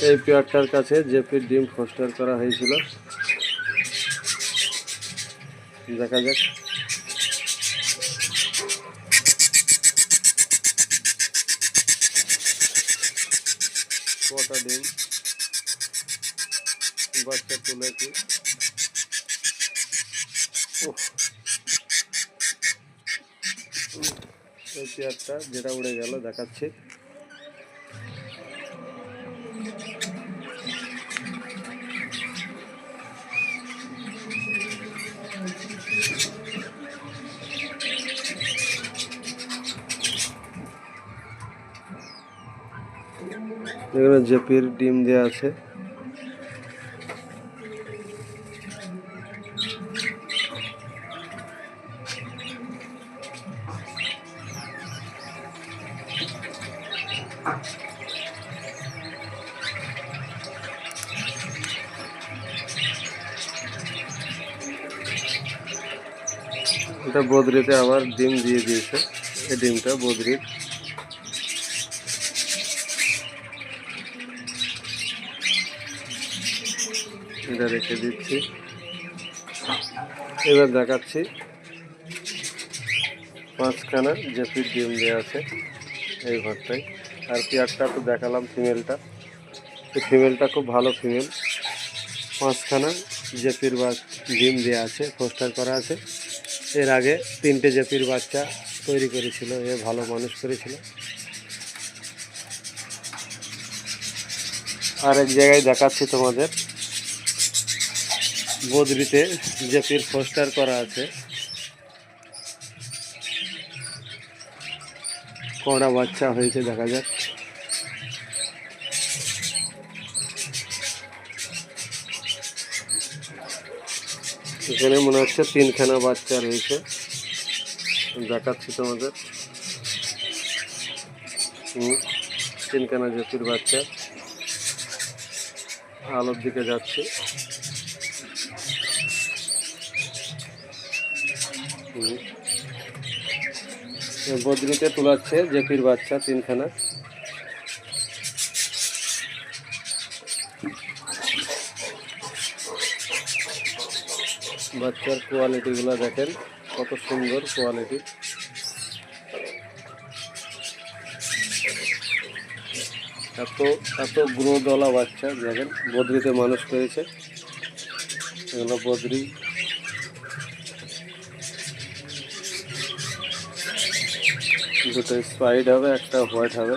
এই পেয়ারটার কাছে জেপির ডিম ফোস্টার করা হয়েছিল। দেখা যাক কটা ডিম বাচ্চা তুলেছি। এই পেয়ারটা যেটা উড়ে গেল দেখাচ্ছি। এখানে জেপির ডিম দেওয়া আছে। এটা বদ্রিতে আবার ডিম দিয়ে দিয়েছে। এই ডিমটা বদ্রির। এটা রেখে দিচ্ছি। এবার দেখাচ্ছি 5খানা জেপির ডিম দেওয়া আছে এই ঘরটায়। আর পেয়ারটা তো দেখালাম ফিমেলটা। এই ফিমেলটা খুব ভালো ফিমেল। 5খানা জেপির ডিম দেওয়া আছে, ফোস্টার করা আছে। এর আগে 3টে জেপির বাচ্চা তৈরি করেছিল, এ ভালো মানুষ করেছিল। আর এক জায়গায় দেখাচ্ছি তোমাদের, বদ্রিতে জেপির ফোস্টার করা আছে। কটা বাচ্চা হয়েছে দেখা যাক। এখানে মনে হচ্ছে 3খানা বাচ্চা রয়েছে, দেখাচ্ছি তোমাদের। 3খানা জেপির বাচ্চা আলোর দিকে যাচ্ছে। বদ্রিতে তোলাচ্ছে জেপির বাচ্চা 3খানা। বাচ্চার কোয়ালিটিগুলো দেখেন কত সুন্দর কোয়ালিটি। এত গ্রোথওয়ালা বাচ্চা দেখেন, বদ্রিতে মানুষ করেছে। এগুলো বদ্রি। দুটো স্পাইড হবে, একটা হোয়াইট হবে।